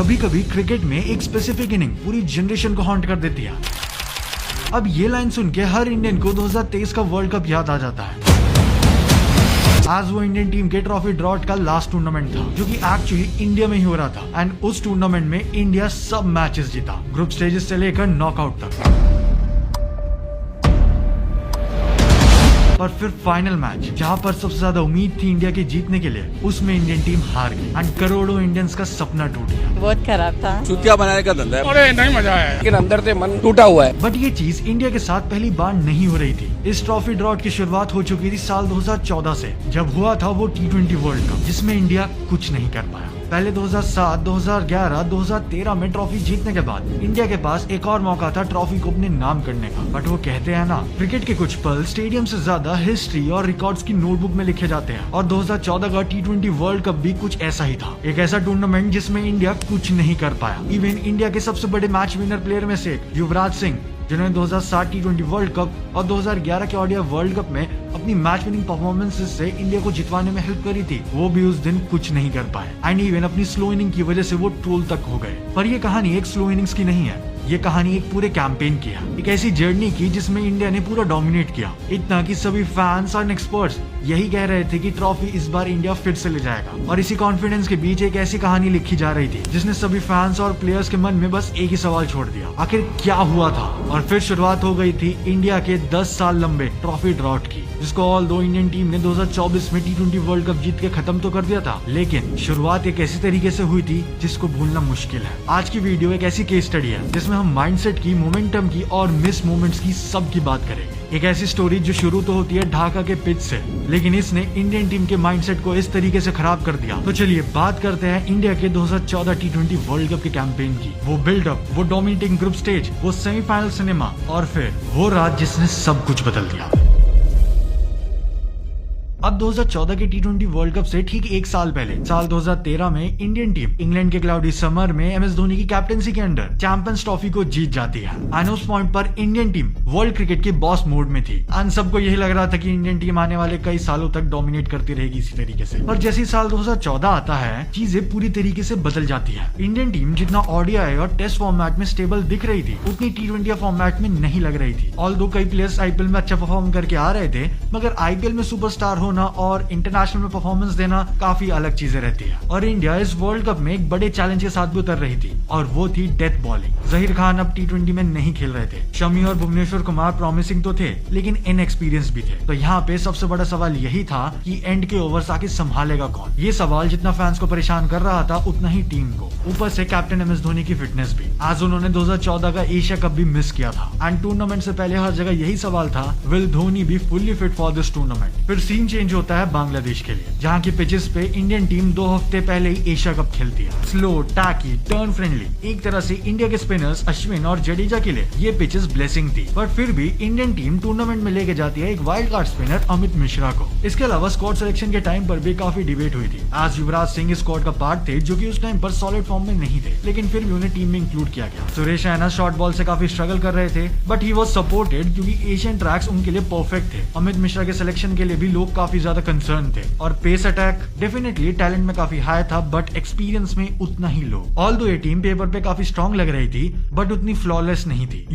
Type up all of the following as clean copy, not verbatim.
कभी कभी क्रिकेट में एक स्पेसिफिक इनिंग पूरी जनरेशन को हॉन्ट कर देती है। अब ये लाइन सुन के हर इंडियन को 2023 का वर्ल्ड कप याद आ जाता है। आज वो इंडियन टीम के ट्रॉफी ड्रॉट का लास्ट टूर्नामेंट था, जो कि एक्चुअली इंडिया में ही हो रहा था। एंड उस टूर्नामेंट में इंडिया सब मैचेस जीता, ग्रुप स्टेजेस से लेकर नॉकआउट तक। पर फिर फाइनल मैच, जहां पर सबसे ज्यादा उम्मीद थी इंडिया के जीतने के लिए, उसमें इंडियन टीम हार गई एंड करोड़ों इंडियंस का सपना टूट गया। बहुत खराब था। चूतिया बनाने का धंधा है। अरे नहीं मजा आया, लेकिन अंदर से मन टूटा हुआ है। बट ये चीज इंडिया के साथ पहली बार नहीं हो रही थी। इस ट्रॉफी ड्रॉट की शुरुआत हो चुकी थी साल 2014 से, जब हुआ था वो T20 वर्ल्ड कप, जिसमें इंडिया कुछ नहीं कर पाया। पहले 2007, 2011, 2013 में ट्रॉफी जीतने के बाद इंडिया के पास एक और मौका था ट्रॉफी को अपने नाम करने का। बट वो कहते हैं ना, क्रिकेट के कुछ पल स्टेडियम से ज्यादा हिस्ट्री और रिकॉर्ड्स की नोटबुक में लिखे जाते हैं। और 2014 का T20 वर्ल्ड कप भी कुछ ऐसा ही था, एक ऐसा टूर्नामेंट जिसमें इंडिया कुछ नहीं कर पाया। इवन इंडिया के सबसे बड़े मैच विनर प्लेयर में से एक युवराज सिंह, जिन्होंने 2007 T20 वर्ल्ड कप और 2011 के ओडीआई वर्ल्ड कप में अपनी मैच विनिंग परफॉर्मेंसेस से इंडिया को जितवाने में हेल्प करी थी, वो भी उस दिन कुछ नहीं कर पाए। एंड इवन अपनी स्लो इनिंग की वजह से वो ट्रोल तक हो गए। पर ये कहानी एक स्लो इनिंग्स की नहीं है, ये कहानी एक पूरे कैंपेन की है, एक ऐसी जर्नी की जिसमें इंडिया ने पूरा डोमिनेट किया। इतना कि सभी फैंस और एक्सपर्ट्स यही कह रहे थे कि ट्रॉफी इस बार इंडिया फिर से ले जाएगा। और इसी कॉन्फिडेंस के बीच एक ऐसी कहानी लिखी जा रही थी जिसने सभी फैंस और प्लेयर्स के मन में बस एक ही सवाल छोड़ दिया, आखिर क्या हुआ था। और फिर शुरुआत हो गई थी इंडिया के 10 साल लंबे ट्रॉफी ड्रॉट की, जिसको ऑल दो इंडियन टीम ने 2024 में T20 वर्ल्ड कप जीत के खत्म तो कर दिया था, लेकिन शुरुआत एक ऐसी तरीके से हुई थी जिसको भूलना मुश्किल है। आज की वीडियो एक ऐसी केस स्टडी है जिसमें हम माइंडसेट की, मोमेंटम की और मिस मोमेंट्स की सब की बात करेंगे। एक ऐसी स्टोरी जो शुरू तो होती है ढाका के पिच से, लेकिन इसने इंडियन टीम के माइंडसेट को इस तरीके से खराब कर दिया। तो चलिए बात करते हैं इंडिया के 2014 T20 वर्ल्ड कप के कैंपेन की। वो बिल्डअप, वो डोमिनेटिंग ग्रुप स्टेज, वो सेमीफाइनल सिनेमा और फिर वो रात जिसने सब कुछ बदल दिया। अब 2014 के T20 वर्ल्ड कप से ठीक एक साल पहले, साल 2013 में इंडियन टीम इंग्लैंड के क्लाउडी समर में MS धोनी की कैप्टेंसी के अंडर चैंपियंस ट्रॉफी को जीत जाती है। एंड उस पॉइंट पर इंडियन टीम वर्ल्ड क्रिकेट के बॉस मोड में थी। एंड सबको यही लग रहा था कि इंडियन टीम आने वाले कई सालों तक डोमिनेट करती रहेगी इसी तरीके से। और जैसे साल 2014 आता है, चीजें पूरी तरीके से बदल जाती है। इंडियन टीम जितना ओडीआई और टेस्ट फॉर्मेट में स्टेबल दिख रही थी, उतनी T20 फॉर्मेट में नहीं लग रही थी। ऑल्दो कई प्लेयर्स आईपीएल में अच्छा परफॉर्म करके आ रहे थे, मगर आईपीएल में सुपरस्टार और इंटरनेशनल में परफॉर्मेंस देना काफी अलग चीजें रहती है। और इंडिया इस वर्ल्ड कप में एक बड़े चैलेंज के साथ भी उतर रही थी, और वो थी डेथ बॉलिंग। जहीर खान अब T20 में नहीं खेल रहे थे। शमी और भुवनेश्वर कुमार प्रॉमिसिंग तो थे, लेकिन इनएक्सपीरियंस भी थे। तो यहाँ पे सबसे बड़ा सवाल यही था कि एंड के ओवर्स आके संभालेगा कौन। ये सवाल जितना फैंस को परेशान कर रहा था, उतना ही टीम को। ऊपर से कैप्टन MS धोनी की फिटनेस भी। आज उन्होंने 2014 का एशिया कप भी मिस किया था। एंड टूर्नामेंट से पहले हर जगह यही सवाल था, will Dhoni be fully fit for this tournament. फिर सीन चेंज होता है बांग्लादेश के लिए, जहाँ की पिचेस पे इंडियन टीम 2 हफ्ते पहले ही एशिया कप खेलती है। स्लो, टैकी, टर्न फ्रेंडली, एक तरह से इंडिया के स्पिनर्स अश्विन और जडेजा के लिए ये पिचेस ब्लेसिंग थी। पर फिर भी इंडियन टीम टूर्नामेंट में लेके जाती है एक wild card spinner Amit Mishra को। इसके अलावा स्क्वाड सिलेक्शन के टाइम पर भी काफी डिबेट हुई थी। आज युवराज सिंह स्क्वाड का पार्ट थे, जो कि उस टाइम पर सॉलिड फॉर्म में नहीं थे, लेकिन फिर भी उन्हें टीम में इंक्लूड किया गया। सुरेश रैना शॉर्ट बॉल से काफी स्ट्रगल कर रहे थे, बट ही वाज सपोर्टेड क्योंकि एशियन ट्रैक्स उनके लिए परफेक्ट थे। अमित मिश्रा के सिलेक्शन के लिए भी लोग काफी ज्यादा कंसर्न थे। और पेस अटैक डेफिनेटली टैलेंट में काफी हाई था, बट एक्सपीरियंस में उतना ही लो। ऑल्दो ये टीम पेपर पे काफी स्ट्रॉन्ग लग रही थी, बट उतनी फ्लॉलेस नहीं थी।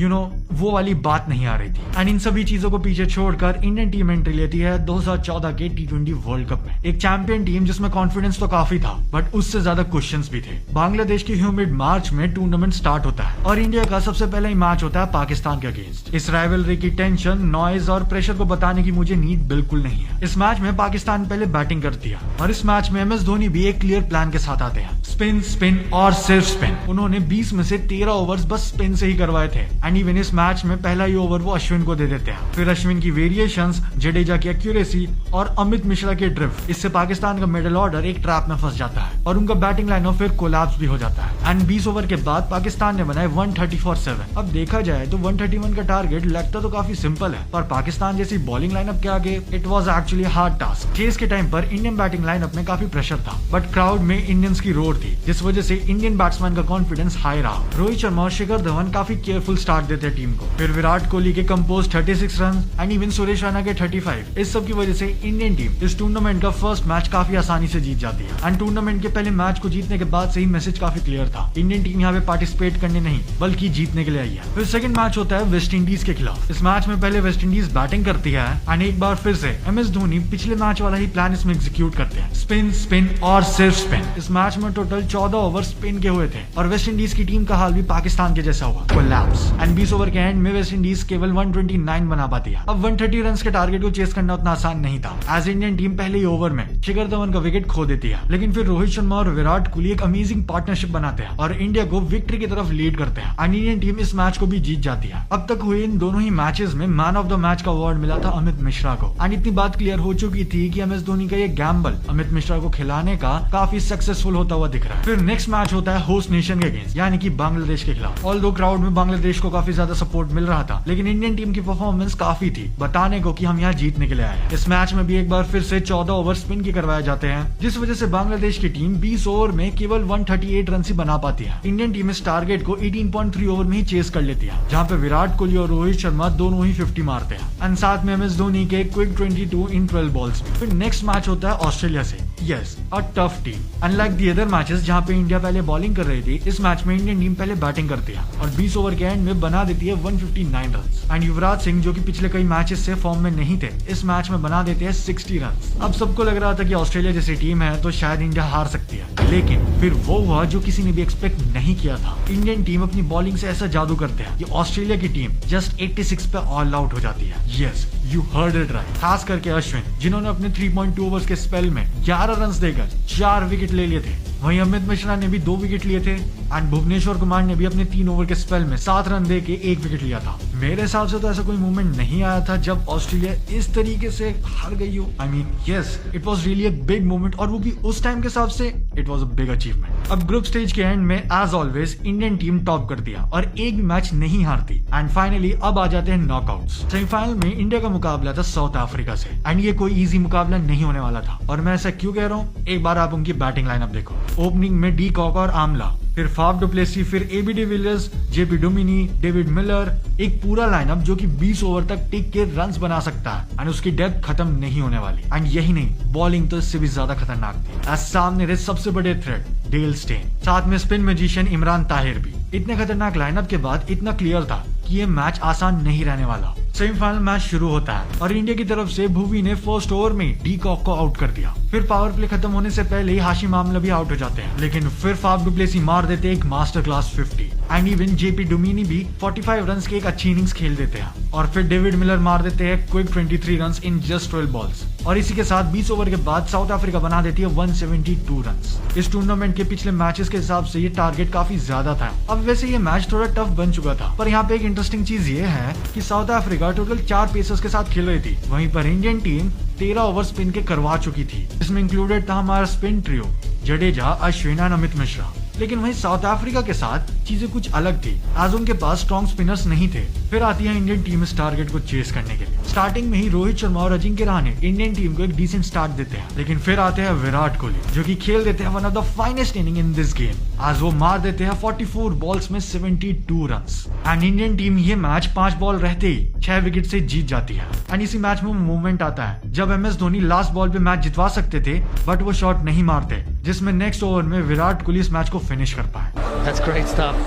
वो वाली बात नहीं आ रही थी। एंड इन सभी चीजों को पीछे छोड़कर इंडियन टीम एंट्री लेती है 2014 के T20 वर्ल्ड कप में। एक चैंपियन टीम जिसमें कॉन्फिडेंस तो काफी था, बट उससे ज्यादा क्वेश्चंस भी थे। बांग्लादेश के ह्यूमिड मार्च में टूर्नामेंट स्टार्ट होता है, और इंडिया का सबसे पहला ही मैच होता है पाकिस्तान के अगेंस्ट। इस राइवलरी की टेंशन, नॉइज और प्रेशर को बताने की मुझे नीड बिल्कुल नहीं है। इस मैच में पाकिस्तान पहले बैटिंग करती है, और इस मैच में MS धोनी भी एक क्लियर प्लान के साथ आते हैं। स्पिन, स्पिन और सिर्फ स्पिन। उन्होंने 20 में से 13 ओवर्स बस स्पिन से ही करवाए थे। एंड इवन इस मैच में पहला ही ओवर वो अश्विन को दे देते हैं। फिर अश्विन की वेरिएशंस, जडेजा की एक्यूरेसी और अमित मिश्रा के ड्रिफ्ट, इससे पाकिस्तान का मिडिल ऑर्डर एक ट्रैप में फंस जाता है, और उनका बैटिंग लाइनअप फिर कोलैप्स भी हो जाता है। एंड 20 ओवर के बाद पाकिस्तान ने बनाए 130 फॉर 7। अब देखा जाए तो 131 का टारगेट लगता तो काफी सिंपल है, पर पाकिस्तान जैसी बॉलिंग लाइनअप के आगे it was actually hard task. Chase के टाइम पर इंडियन बैटिंग लाइनअप में काफी प्रेशर था, बट क्राउड में इंडियंस की रोड थी, जिस वजह से इंडियन बैट्समैन का कॉन्फिडेंस हाई रहा। रोहित शर्मा और शिखर धवन काफी केयरफुल स्टार्ट देते टीम को। फिर विराट कोहली के compose 36 run and even Suresh Raina के 35। इस सब की वजह से इंडियन टीम इस टूर्नामेंट का फर्स्ट मैच काफी आसानी से जीत जाती है। एंड टूर्नामेंट के पहले मैच को जीतने के बाद से ही मैसेज काफी क्लियर था, था इंडियन टीम यहाँ पे पार्टिसिपेट करने नहीं बल्कि जीतने के लिए आई है। फिर सेकंड मैच होता है वेस्ट इंडीज के खिलाफ। इस मैच में पहले वेस्ट इंडीज बैटिंग करती है एंड एक बार फिर से MS धोनी पिछले मैच वाला ही प्लान इसमें एग्जीक्यूट करते हैं, स्पिन स्पिन और सिर्फ स्पिन। इस मैच में टोटल 14 ओवर स्पिन के हुए थे और वेस्ट इंडीज की टीम का हाल भी पाकिस्तान के जैसा हुआ, कोलैप्स। एंड 20 ओवर के एंड में वेस्ट इंडीज केवल 129 बना पाती है। अब 130 रन के टारगेट को चेस करना उतना आसान नहीं था, एज इंडियन टीम पहले ही ओवर में शिखर धवन का विकेट खो देती है। लेकिन फिर रोहित शर्मा और विराट कोहली एक अमेजिंग पार्टनरशिप बनाते हैं और इंडिया को विक्ट्री की तरफ लीड करते हैं एंड इंडियन टीम इस मैच को भी जीत जाती है। अब तक हुए इन दोनों ही मैचेस में मैन ऑफ द मैच का अवार्ड मिला था अमित मिश्रा को एंड इतनी बात क्लियर हो चुकी थी कि MS धोनी का ये गैम्बल अमित मिश्रा को खिलाने का काफी सक्सेसफुल होता हुआ दिख रहा है। फिर नेक्स्ट मैच होता है होस्ट नेशन के अगेंस्ट यानी कि बांग्लादेश के खिलाफ। ऑल्दो क्राउड में बांग्लादेश को काफी ज्यादा सपोर्ट मिल रहा था, लेकिन इंडियन टीम की परफॉर्मेंस काफी थी बताने को कि हम यहाँ जीतने के लिए आए हैं। इस मैच में भी एक बार फिर से 14 ओवर स्पिन के करवाए जाते हैं, जिस वजह से बांग्लादेश की टीम 20 ओवर में केवल 138 रन ही बना पाती है। इंडियन टीम इस टारगेट को 18.3 ओवर में ही चेस कर लेती है, जहाँ पे विराट कोहली और रोहित शर्मा दोनों ही 50 मारते हैं एंड साथ में MS धोनी के क्विक 22 इन 12 बॉल्स में। फिर नेक्स्ट मैच होता है ऑस्ट्रेलिया से। Yes, a tough team. Unlike the other matches जहाँ पे इंडिया पहले बॉलिंग कर रही थी, इस मैच में इंडियन टीम पहले बैटिंग करती है और 20 ओवर के एंड में बना देती है 159 रन एंड युवराज सिंह जो कि पिछले कई मैचेस से फॉर्म में नहीं थे, इस मैच में बना देते हैं 60 रन। अब सबको लग रहा था कि ऑस्ट्रेलिया जैसी टीम है तो शायद इंडिया हार सकती है, लेकिन फिर वो हुआ जो किसी ने भी एक्सपेक्ट नहीं किया था। इंडियन टीम अपनी बॉलिंग से ऐसा जादू करते हैं कि ऑस्ट्रेलिया की टीम जस्ट 86 पे ऑल आउट हो जाती है। Yes, you heard it right. खास करके अश्विन जिन्होंने अपने 3.2 ओवर्स के स्पेल में 11 रन देकर 4 विकेट ले लिए थे। वहीं अमित मिश्रा ने भी 2 विकेट लिए थे एंड भुवनेश्वर कुमार ने भी अपने 3 ओवर के स्पेल में 7 रन देके 1 विकेट लिया था। मेरे हिसाब से तो ऐसा कोई मूवमेंट नहीं आया था जब ऑस्ट्रेलिया इस तरीके से हार गई हो। I mean yes, it was really a big moment और वो भी उस टाइम के हिसाब से it was a big achievement. अब ग्रुप स्टेज के एंड में as always Indian team top कर दिया और एक भी मैच नहीं हारती एंड फाइनली अब आ जाते हैं नॉकआउट्स। सेमीफाइनल में इंडिया का मुकाबला था साउथ अफ्रीका से एंड ये कोई इजी मुकाबला नहीं होने वाला था। और मैं ऐसा क्यों कह रहा हूँ, एक बार आप उनकी बैटिंग लाइनअप देखो। ओपनिंग में डी कॉक और आमला, फिर फाफ डु प्लेसी, फिर AB de Villiers, JP Duminy, David Miller, एक पूरा लाइनअप जो कि 20 ओवर तक टिक के रन्स बना सकता है एंड उसकी डेप्थ खत्म नहीं होने वाली। एंड यही नहीं, बॉलिंग तो इससे भी ज्यादा खतरनाक थी। आज सामने रहे सबसे बड़े थ्रेट डेल स्टेन, साथ में स्पिन मैजिशियन इमरान ताहिर भी। इतने खतरनाक लाइनअप के बाद इतना क्लियर था कि ये मैच आसान नहीं रहने वाला। सेमीफाइनल मैच शुरू होता है और इंडिया की तरफ से भुवी ने फर्स्ट ओवर में डी कॉक को आउट कर दिया। फिर पावर प्ले खत्म होने से पहले ही हाशिम आमला भी आउट हो जाते हैं, लेकिन फिर फाफ डु प्लेसी मार देते एक master class 50 and even JP Duminy भी 45 रन की एक अच्छी इनिंग्स खेल देते हैं और फिर डेविड मिलर मार देते हैं quick 23 run in just 12 balls और इसी के साथ 20 ओवर के बाद साउथ अफ्रीका बना देती है 172 रन। इस टूर्नामेंट के पिछले मैचेस के हिसाब से ये टारगेट काफी ज्यादा था। अब वैसे ये मैच थोड़ा टफ बन चुका था, पर यहाँ पे एक इंटरेस्टिंग चीज ये है कि साउथ अफ्रीका टोटल 4 पेसर्स के साथ खेल रही थी, वहीं पर इंडियन टीम 13 ओवर स्पिन के करवा चुकी थी। इसमें इंक्लूडेड था हमारा स्पिन ट्रियो जडेजा, अश्विन और अमित मिश्रा। लेकिन वहीं साउथ अफ्रीका के साथ चीजें कुछ अलग थी, आज उनके पास स्ट्रॉन्ग स्पिनर्स नहीं थे। फिर आती है इंडियन टीम इस टारगेट को चेस करने के लिए। स्टार्टिंग में ही रोहित शर्मा और अजिंक्य रहाणे इंडियन टीम को एक डिसेंट स्टार्ट देते हैं, लेकिन फिर आते हैं विराट कोहली जो कि खेल देते हैं one of the finest inning in this game. आज वो मार देते हैं 44 बॉल्स में 72 रन्स एंड इंडियन टीम ये मैच 5 बॉल रहते ही 6 विकेट से जीत जाती है। एंड इसी मैच में मूवमेंट आता है जब MS धोनी लास्ट बॉल पे मैच जितवा सकते थे, बट वो शॉट नहीं मारते, जिसमें नेक्स्ट ओवर में विराट कोहली इस मैच को फिनिश कर पाए। That's great stuff.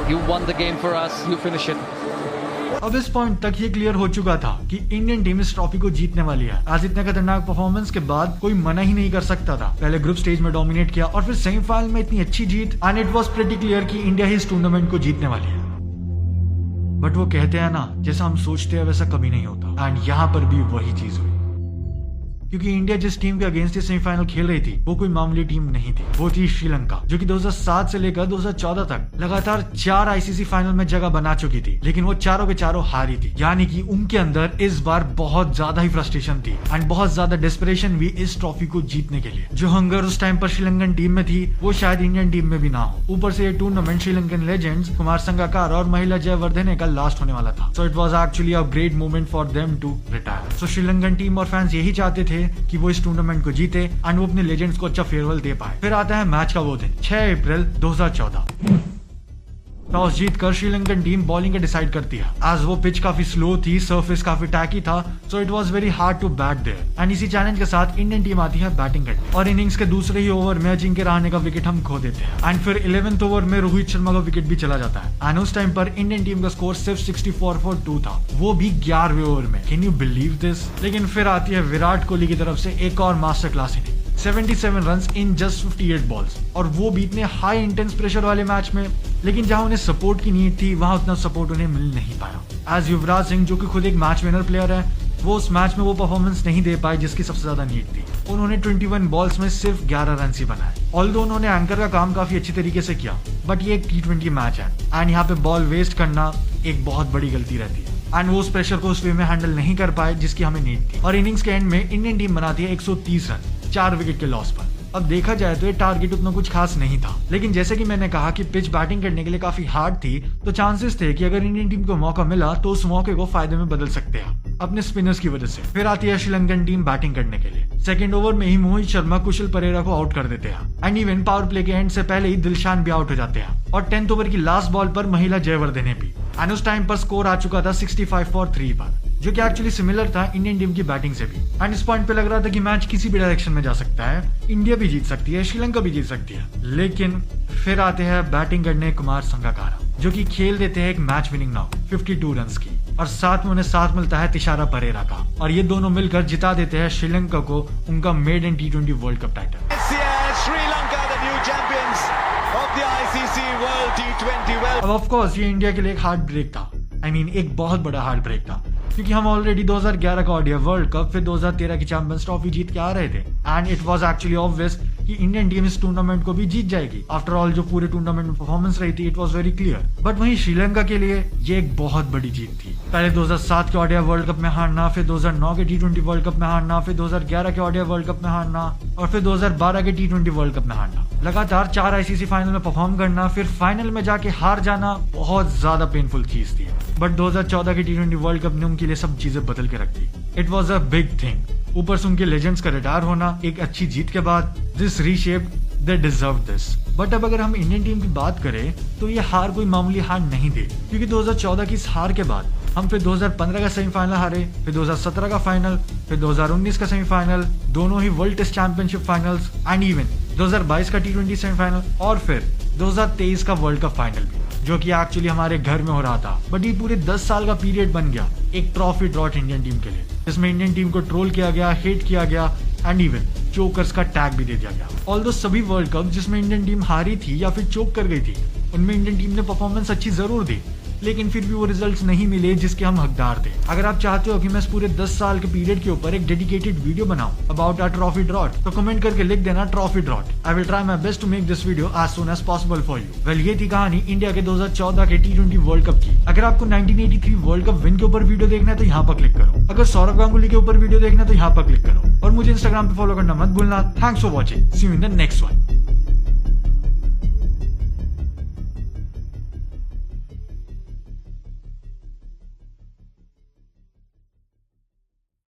You won the game for us. You finish it. अब इस पॉइंट तक ये क्लियर हो चुका था कि इंडियन टीम इस ट्रॉफी को जीतने वाली है। आज इतने खतरनाक परफॉर्मेंस के बाद कोई मना ही नहीं कर सकता था। पहले ग्रुप स्टेज में डोमिनेट किया और फिर सेमीफाइनल में इतनी अच्छी जीत and it was pretty clear कि इंडिया ही इस टूर्नामेंट को जीतने वाली है। बट वो कहते हैं ना, जैसा हम सोचते हैं वैसा कभी नहीं होता एंड यहाँ पर भी वही चीज हुई, क्योंकि इंडिया जिस टीम के अगेंस्ट सेमीफाइनल खेल रही थी वो कोई मामूली टीम नहीं थी। वो थी श्रीलंका, जो कि 2007 से लेकर 2014 तक लगातार 4 ICC फाइनल में जगह बना चुकी थी, लेकिन वो चारों के चारों हारी थी। यानी कि उनके अंदर इस बार बहुत ज्यादा ही फ्रस्ट्रेशन थी एंड बहुत ज्यादा डेस्परेशन भी इस ट्रॉफी को जीतने के लिए। जो हंगर उस टाइम पर श्रीलंकन टीम में थी वो शायद इंडियन टीम में भी ना हो। ऊपर से ये टूर्नामेंट श्रीलंकन लेजेंड्स कुमार संगकारा और महिला जयवर्धने का लास्ट होने वाला था, so it was actually a great moment for them to retire. So Sri Lankan team और फैंस यही चाहते थे कि वो इस टूर्नामेंट को जीते एंड वो अपने लेजेंड्स को अच्छा फेयरवेल दे पाए। फिर आता है मैच का वो दिन 6 अप्रैल 2014। टॉस जीतकर श्रीलंकन टीम बॉलिंग का डिसाइड करती है। एज वो पिच काफी स्लो थी, सरफेस काफी टैकी था, so it was very hard to bat there and इसी चैलेंज के साथ इंडियन टीम आती है बैटिंग करने और इनिंग्स के दूसरे ही ओवर में अजिंक्य रहाणे का विकेट हम खो देते हैं एंड फिर 11th ओवर में रोहित शर्मा का विकेट भी चला जाता है एंड उस टाइम पर इंडियन टीम का स्कोर सिर्फ 64 for 2 था, वो भी 11वें ओवर में। Can you believe this? लेकिन फिर आती है विराट कोहली की तरफ से एक और master class inning, 77 runs in just 58 balls और वो भी इतने हाई इंटेंस प्रेशर वाले मैच में, लेकिन जहां उन्हें सपोर्ट की नीड थी वहां उतना सपोर्ट उन्हें मिल नहीं पाया। एज युवराज सिंह जो कि खुद एक मैच विनर प्लेयर है, वो उस मैच में वो परफॉर्मेंस नहीं दे पाए जिसकी सबसे ज्यादा नीड थी। उन्होंने 21 बॉल्स में सिर्फ 11 रन ही बनाए। ऑल्दो उन्होंने एंकर का काम काफी अच्छी तरीके से किया, बट ये एक T20 मैच है एंड यहाँ पे बॉल वेस्ट करना एक बहुत बड़ी गलती रहती है एंड वो उस प्रेशर को उस वे में हैंडल नहीं कर पाए जिसकी हमें नीड थी और इनिंग्स के एंड में इंडियन टीम बनाती है 130 रन 4 विकेट के लॉस पर। अब देखा जाए तो ये टारगेट उतना कुछ खास नहीं था, लेकिन जैसे कि मैंने कहा कि पिच बैटिंग करने के लिए काफी हार्ड थी, तो चांसेस थे कि अगर इंडियन टीम को मौका मिला तो उस मौके को फायदे में बदल सकते हैं अपने स्पिनर्स की वजह से। फिर आती है श्रीलंकन टीम बैटिंग करने के लिए। सेकंड ओवर में ही मोहित शर्मा कुशल परेरा को आउट कर देते हैं एंड इवन पावर प्ले के एंड से पहले ही दिलशान भी आउट हो जाते हैं और 10th ओवर की लास्ट बॉल पर महिला जयवर्धने भी एंड उस टाइम पर स्कोर आ चुका था 65 for 3 पर, जो कि एक्चुअली सिमिलर था इंडियन टीम की बैटिंग से भी एंड इस पॉइंट पे लग रहा था कि मैच किसी भी डायरेक्शन में जा सकता है, इंडिया भी जीत सकती है, श्रीलंका भी जीत सकती है। लेकिन फिर आते हैं बैटिंग करने कुमार संगकारा, जो कि खेल देते हैं एक मैच विनिंग नॉक 52 रन की और साथ में उन्हें साथ मिलता है तिशारा परेरा का और ये दोनों मिलकर जिता देते हैं श्रीलंका को उनका maiden T20 world cup title. अब ऑफ कोर्स ये इंडिया के लिए एक हार्ट ब्रेक था, एक बहुत बड़ा हार्ट ब्रेक था, क्योंकि हम ऑलरेडी 2011 का ओडीआई वर्ल्ड कप फिर 2013 की चैंपियंस ट्रॉफी जीत के आ रहे थे and it was actually obvious कि इंडियन टीम इस टूर्नामेंट को भी जीत जाएगी। आफ्टर ऑल जो पूरे टूर्नामेंट में परफॉर्मेंस रही थी it was very clear, but वहीं श्रीलंका के लिए ये एक बहुत बड़ी जीत थी। पहले 2007 के ओडीआई वर्ल्ड कप में हारना, फिर 2009 के T20 वर्ल्ड कप में हारना, फिर 2011 के ओडीआई वर्ल्ड कप में हारना और फिर 2012 के T20 वर्ल्ड कप में हारना। लगातार 4 आईसीसी फाइनल में परफॉर्म करना, फिर फाइनल में जाके हार जाना बहुत ज्यादा पेनफुल चीज थी, बट 2014 के T20 वर्ल्ड कप ने उनके लिए सब चीजें बदल के रख दी। It was a big thing. ऊपर से उनके लेजेंड्स का रिटायर होना एक अच्छी जीत के बाद, this reshaped, they deserve this. But अब अगर हम इंडियन टीम की बात करें तो ये हार कोई मामूली हार नहीं थी, क्योंकि 2014 की इस हार के बाद हम फिर 2015 का सेमीफाइनल हारे, फिर 2017 का फाइनल, फिर 2019 का सेमीफाइनल, दोनों ही world test championship finals and even 2022 का T20 सेमीफाइनल और फिर 2023 का वर्ल्ड कप फाइनल भी, जो कि एक्चुअली हमारे घर में हो रहा था। बट ये पूरे 10 साल का पीरियड बन गया एक ट्रॉफी ड्रॉट इंडियन टीम के लिए, जिसमें इंडियन टीम को ट्रोल किया गया, हेट किया गया एंड इवन चोकर्स का टैग भी दे दिया गया। ऑल्दो सभी वर्ल्ड कप जिसमें इंडियन टीम हारी थी या फिर चोक कर गई थी, उनमें इंडियन टीम ने परफॉर्मेंस अच्छी जरूर दी, लेकिन फिर भी वो रिजल्ट्स नहीं मिले जिसके हम हकदार थे। अगर आप चाहते हो कि मैं इस पूरे 10 साल के पीरियड के ऊपर एक डेडिकेटेड वीडियो बनाऊं अबाउट आवर ट्रॉफी ड्रॉट, तो कमेंट करके लिख देना trophy drought. I will try my best to make this video as soon as possible for you. Well, ये थी कहानी इंडिया के 2014 के T20 वर्ल्ड कप की। अगर आपको 1983 वर्ल्ड कप विन के ऊपर वीडियो देखना है तो यहाँ पर क्लिक करो। अगर सौरव गांगुली के ऊपर वीडियो देखना है तो यहाँ पर क्लिक करो और मुझे इंस्टाग्राम पे फॉलो करना मत भूलना। Thanks for watching, see you in the next one.